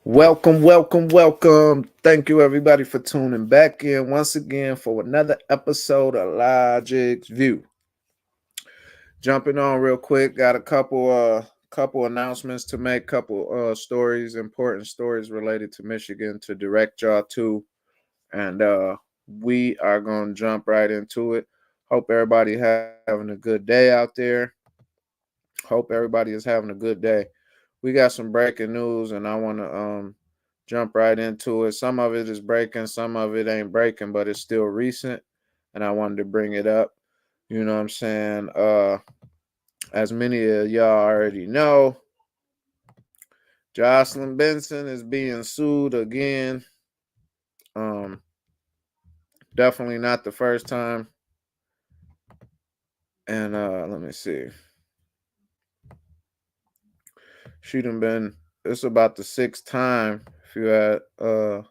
Welcome, welcome, welcome. Thank you everybody for tuning back in once again for another episode of Logik's View. Jumping on real quick, got a couple announcements to make, couple stories, important stories related to Michigan to direct y'all to. And we are gonna jump right into it. Hope everybody having a good day out there. Hope everybody is having a good day. We got some breaking news and I wanna jump right into it. Some of it is breaking, some of it ain't breaking, but it's still recent. And I wanted to bring it up. You know what I'm saying? As many of y'all already know, Jocelyn Benson is being sued again. Um, Definitely not the first time. And let me see. She done been it's about the sixth time. If you had I don't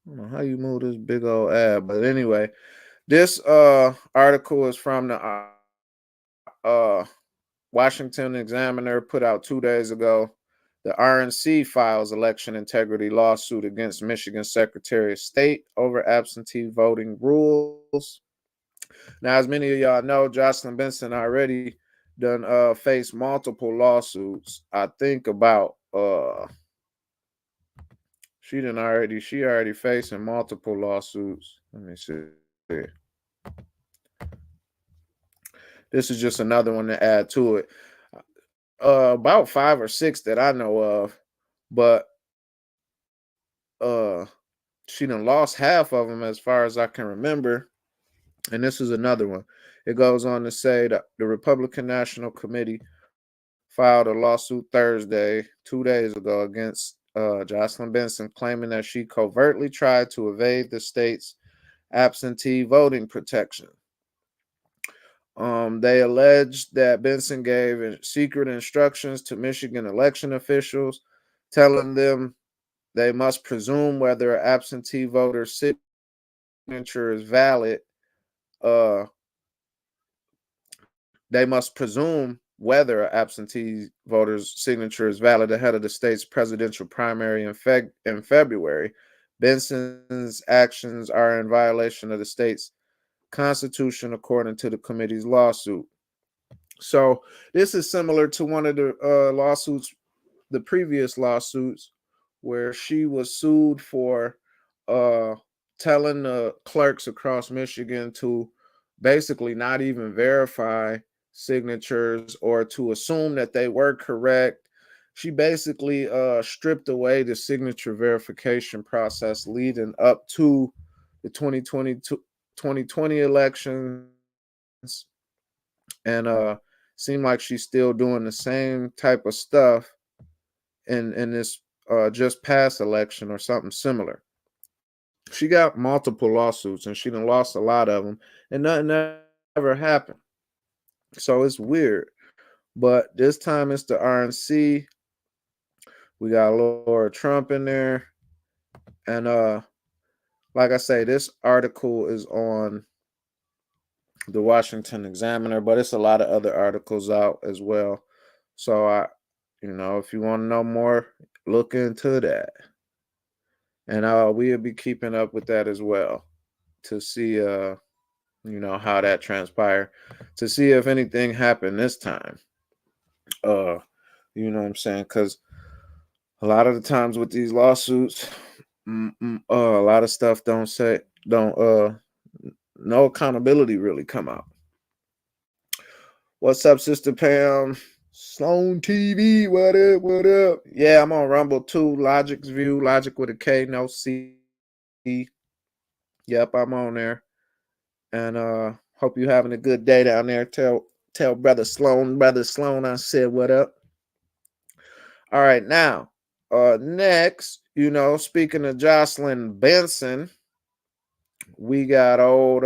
know how you move this big old ad, but anyway, this article is from the Washington Examiner, put out 2 days ago. The RNC files election integrity lawsuit against Michigan Secretary of State over absentee voting rules. Now, as many of y'all know, Jocelyn Benson already done faced multiple lawsuits. I think about she already facing multiple lawsuits. Let me see. This is just another one to add to it. About five or six that I know of, but uh, she done lost half of them as far as I can remember. And this is another one. It goes on to say that the Republican National Committee filed a lawsuit Thursday, 2 days ago, against Jocelyn Benson, claiming that she covertly tried to evade the state's absentee voting protection. They alleged that Benson gave secret instructions to Michigan election officials, telling them they must presume whether an absentee voter's signature is valid. Uh, they must presume whether an absentee voter's signature is valid ahead of the state's presidential primary in February. Benson's actions are in violation of the state's constitution, according to the committee's lawsuit. So this is similar to one of the lawsuits, the previous lawsuits, where she was sued for uh, telling the clerks across Michigan to basically not even verify signatures or to assume that they were correct. She basically stripped away the signature verification process leading up to the 2020 elections, and seemed like she's still doing the same type of stuff in this just past election or something similar. She got multiple lawsuits and she done lost a lot of them, and nothing ever happened. So it's weird. But this time it's the RNC. We got Laura Trump in there, and like I say, this article is on the Washington Examiner, but it's a lot of other articles out as well. So if you want to know more, look into that, and we'll be keeping up with that as well to see how that transpired, to see if anything happened this time. Uh, you know what I'm saying? Because a lot of the times with these lawsuits, a lot of stuff don't no accountability really come out. What's up, Sister Pam? Sloan TV, what up, what up? Yeah, I'm on Rumble too. Logik's View, Logic with a K, no C. Yep, I'm on there. And hope you having a good day down there. Tell brother Sloan I said what up. All right, now, next, speaking of Jocelyn Benson, we got old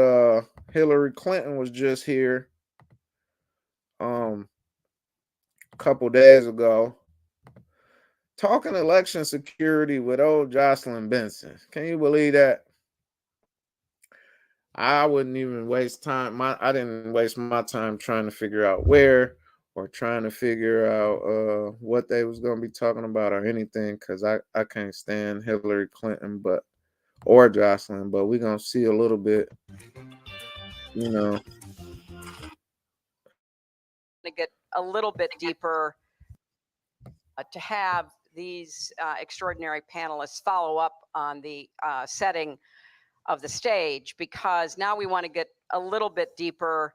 Hillary Clinton was just here a couple days ago talking election security with old Jocelyn Benson. Can you believe that? I wouldn't even waste time. I didn't waste my time trying to figure out where or trying to figure out what they was gonna be talking about or anything, because I can't stand Hillary Clinton, but or Jocelyn, but we're gonna see a little bit, you know. To get a little bit deeper, to have these extraordinary panelists follow up on the setting of the stage, because now we want to get a little bit deeper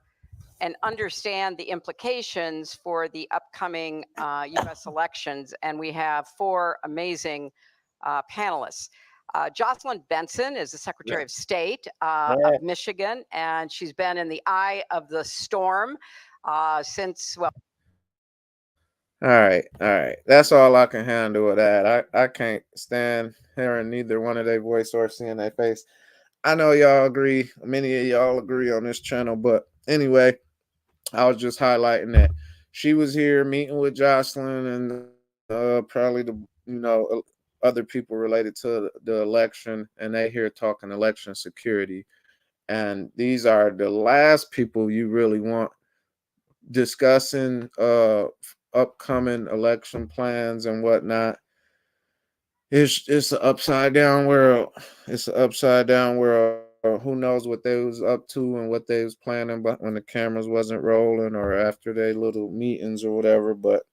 and understand the implications for the upcoming U.S. elections. And we have four amazing panelists. Jocelyn Benson is the Secretary of State of Michigan, and she's been in the eye of the storm since, well. All right. That's all I can handle with that. I can't stand hearing neither one of their voice or seeing their face. I know y'all agree. Many of y'all agree on this channel, but anyway, I was just highlighting that she was here meeting with Jocelyn and probably the other people related to the election, and they here talking election security. And these are the last people you really want discussing upcoming election plans and whatnot. It's an upside down world. It's an upside down world. Who knows what they was up to and what they was planning, but when the cameras wasn't rolling or after they little meetings or whatever. But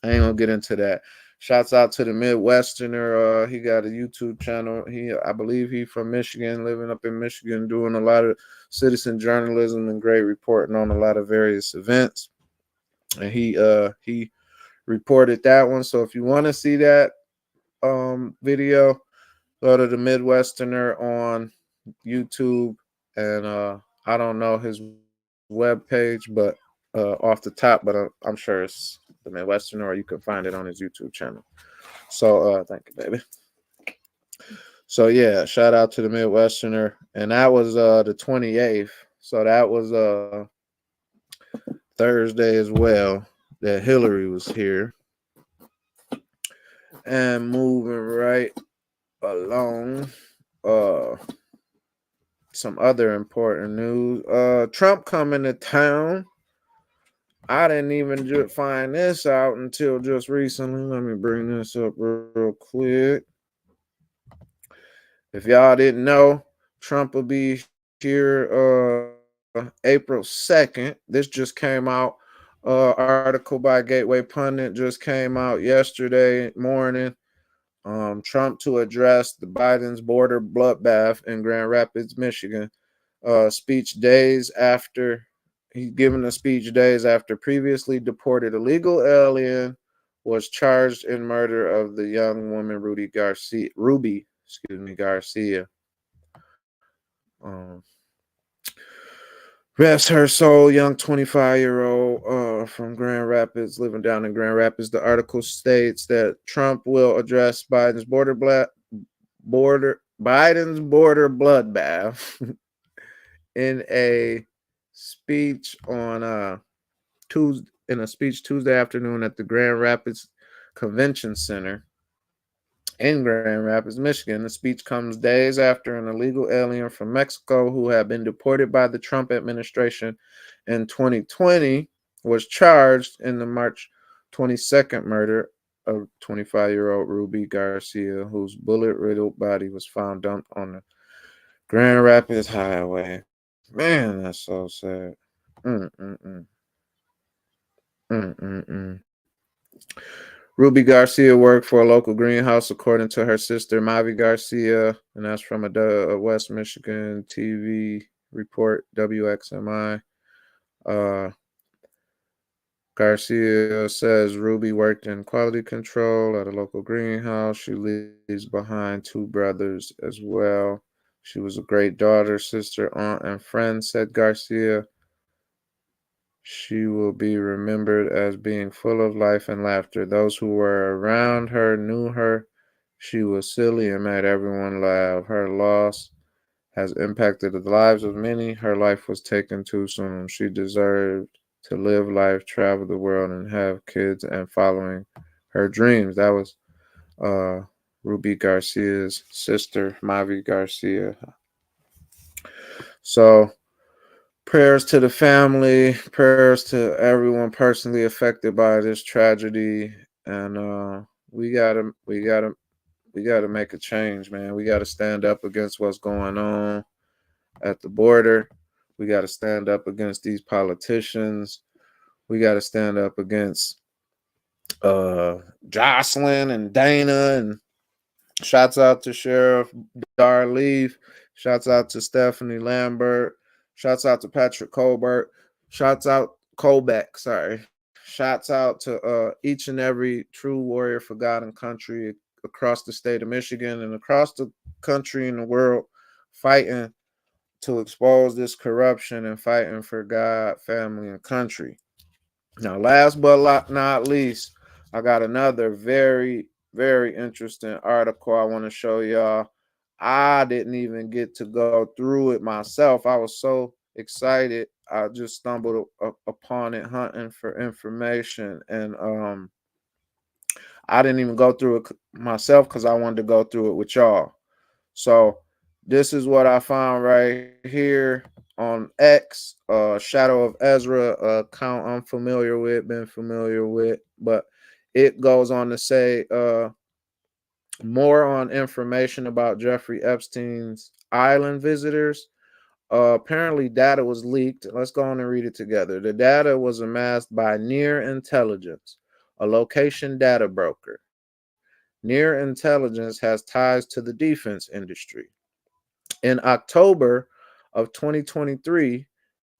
I ain't gonna get into that. Shouts out to the Midwesterner. He got a YouTube channel. I believe he from Michigan, living up in Michigan, doing a lot of citizen journalism and great reporting on a lot of various events. And he reported that one. So if you want to see that video, go to the Midwesterner on YouTube. And I don't know his web page, but off the top, but I'm sure it's the Midwesterner, or you can find it on his YouTube channel. So thank you, baby. So yeah, shout out to the Midwesterner. And that was the 28th. So that was Thursday as well that Hillary was here. And moving right along, some other important news. Trump coming to town. I didn't even find this out until just recently. Let me bring this up real quick. If y'all didn't know, Trump will be here April 2nd. This just came out. Article by Gateway Pundit just came out yesterday morning. Trump to address the Biden's border bloodbath in Grand Rapids, Michigan. Speech days after he's given a speech days after previously deported illegal alien was charged in murder of the young woman Ruby Garcia. Rest her soul, young 25-year-old from Grand Rapids, living down in Grand Rapids. The article states that Trump will address Biden's border bloodbath in a speech on Tuesday afternoon at the Grand Rapids Convention Center in Grand Rapids, Michigan. The speech comes days after an illegal alien from Mexico who had been deported by the Trump administration in 2020 was charged in the March 22nd murder of 25-year-old Ruby Garcia, whose bullet-riddled body was found dumped on the Grand Rapids Highway. Man, that's so sad. Ruby Garcia worked for a local greenhouse, according to her sister, Mavi Garcia, and that's from a West Michigan TV report, WXMI. Garcia says Ruby worked in quality control at a local greenhouse. She leaves behind two brothers as well. She was a great daughter, sister, aunt, and friend, said Garcia. She will be remembered as being full of life and laughter. Those who were around her knew her. She was silly and made everyone laugh. Her loss has impacted the lives of many. Her life was taken too soon. She deserved to live life, travel the world, and have kids and following her dreams. That was Ruby Garcia's sister, Mavi Garcia. So Prayers to the family, prayers to everyone personally affected by this tragedy, and we gotta, we gotta, we gotta make a change, man. We gotta stand up against what's going on at the border. We gotta stand up against these politicians. We gotta stand up against Jocelyn and Dana, and shouts out to Sheriff Darleaf. Shouts out to Stephanie Lambert. Shouts out to Patrick Colbert. Shouts out Colbeck. Sorry. Shouts out to each and every true warrior for God and country across the state of Michigan and across the country and the world, fighting to expose this corruption and fighting for God, family, and country. Now, last but not least, I got another very, very interesting article I want to show y'all. I didn't even get to go through it myself. I was so excited. I just stumbled upon it hunting for information, and I didn't even go through it myself because I wanted to go through it with y'all. So this is what I found right here on X, Shadow of Ezra, account I'm familiar with, been familiar with, but it goes on to say more on information about Jeffrey Epstein's island visitors. Apparently, data was leaked. Let's go on and read it together. The data was amassed by Near Intelligence, a location data broker. Near Intelligence has ties to the defense industry. In October of 2023,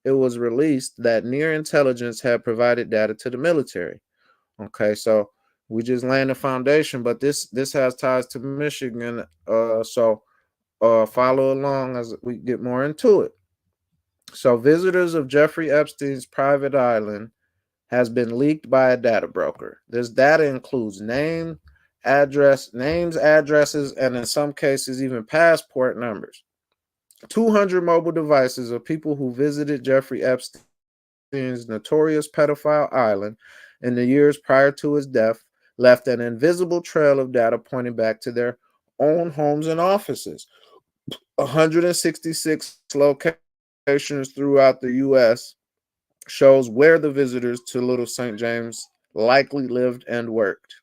it was released that Near Intelligence had provided data to the military. Okay, so we just laying the foundation, but this has ties to Michigan. So follow along as we get more into it. So visitors of Jeffrey Epstein's private island has been leaked by a data broker. This data includes names, addresses, and in some cases even passport numbers. 200 mobile devices of people who visited Jeffrey Epstein's notorious pedophile island in the years prior to his death left an invisible trail of data pointing back to their own homes and offices. 166 locations throughout the U.S. shows where the visitors to Little St. James likely lived and worked.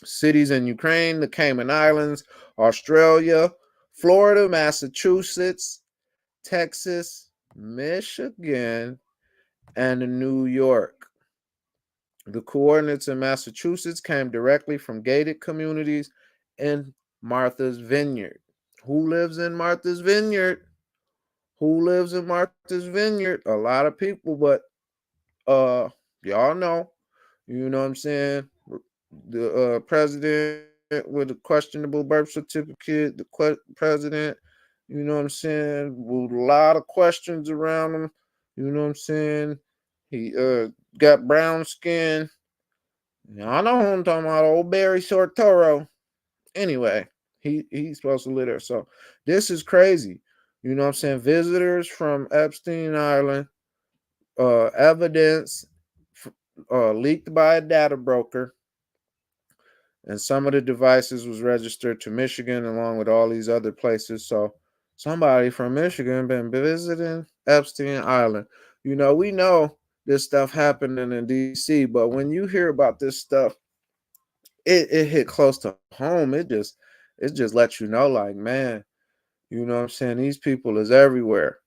Cities in Ukraine, the Cayman Islands, Australia, Florida, Massachusetts, Texas, Michigan, and New York. The coordinates in Massachusetts came directly from gated communities in Martha's Vineyard. Who lives in Martha's Vineyard? Who lives in Martha's Vineyard? A lot of people, but y'all know. You know what I'm saying? The president with a questionable birth certificate, the president, you know what I'm saying, with a lot of questions around him. You know what I'm saying? He got brown skin. Y'all know who I'm talking about, old Barry Sortoro. Anyway, he's supposed to live there. So this is crazy. You know what I'm saying? Visitors from Epstein Island, evidence leaked by a data broker, and some of the devices was registered to Michigan along with all these other places. So somebody from Michigan been visiting Epstein Island. You know, we know this stuff happening in DC, but when you hear about this stuff, it hit close to home. It just lets you know, like, man, you know what I'm saying? These people is everywhere.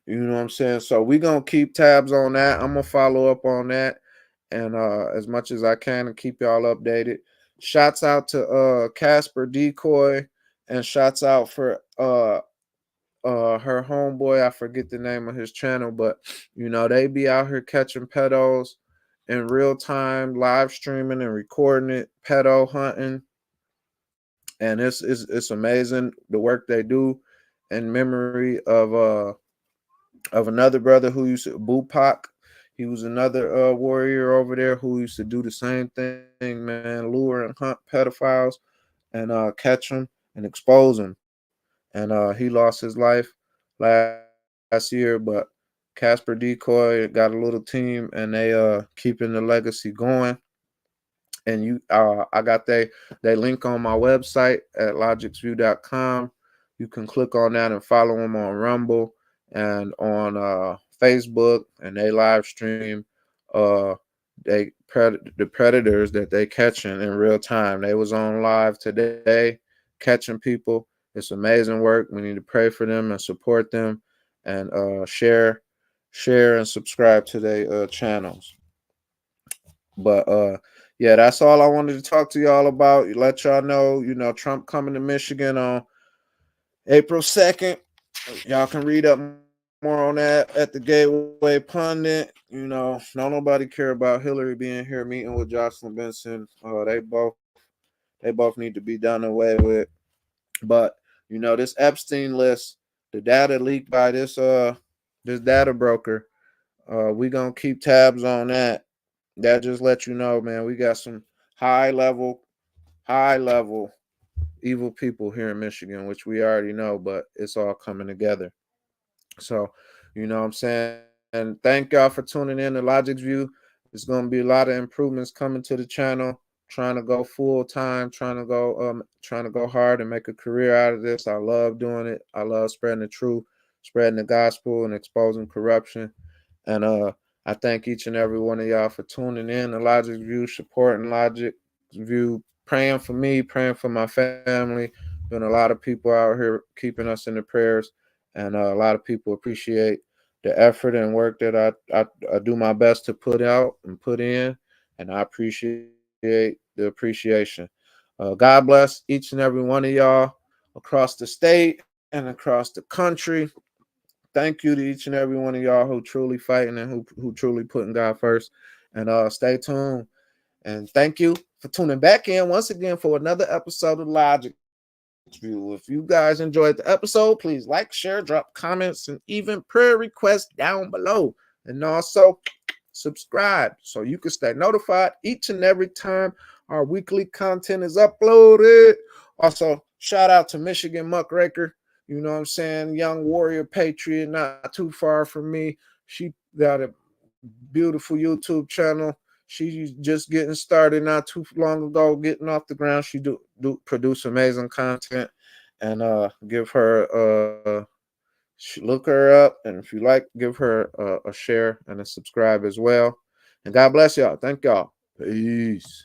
You know what I'm saying? So we gonna keep tabs on that. I'm gonna follow up on that, and as much as I can, and keep y'all updated. Shouts out to Casper Decoy, and shouts out for her homeboy. I forget the name of his channel, but you know they be out here catching pedos in real time, live streaming and recording it, pedo hunting, and it's amazing the work they do in memory of another brother who used to Bupak. He was another warrior over there who used to do the same thing, man, lure and hunt pedophiles and catch them and expose them. And he lost his life last year, but Casper Decoy got a little team and they keeping the legacy going. And I got they link on my website at logiksview.com. You can click on that and follow them on Rumble. and on Facebook, and they live stream uh the predators that they catching in real time. They was on live today catching people. It's amazing work. We need to pray for them and support them, and share and subscribe to their channels. But yeah, that's all I wanted to talk to y'all about. Let y'all know, Trump coming to Michigan on April 2nd. Y'all can read up more on that at the Gateway Pundit. Don't nobody care about Hillary being here meeting with Jocelyn Benson. They both need to be done away with. But this Epstein list, the data leaked by this data broker. We gonna keep tabs on that. That just let you know, man. We got some high level, high level evil people here in Michigan, which we already know, but it's all coming together. So, what I'm saying? Thank y'all for tuning in to Logik's View. There's going to be a lot of improvements coming to the channel. Trying to go full time, trying to go hard and make a career out of this. I love doing it. I love spreading the truth, spreading the gospel, and exposing corruption. And I thank each and every one of y'all for tuning in to Logik's View, supporting Logik's View, praying for me, praying for my family. Been a lot of people out here keeping us in the prayers, and a lot of people appreciate the effort and work that I do my best to put out and put in, and I appreciate the appreciation. God bless each and every one of y'all across the state and across the country. Thank you to each and every one of y'all who truly fighting and who truly putting God first. And stay tuned. And thank you for tuning back in once again for another episode of Logik's View. If you guys enjoyed the episode, please like, share, drop comments, and even prayer requests down below. And also subscribe so you can stay notified each and every time our weekly content is uploaded. Also, shout out to Michigan Muckraker. You know what I'm saying? Young warrior patriot, not too far from me. She got a beautiful YouTube channel. She's just getting started not too long ago, getting off the ground. She do produce amazing content, and give her look her up, and if you like, give her a share and a subscribe as well. And God bless y'all. Thank y'all. Peace.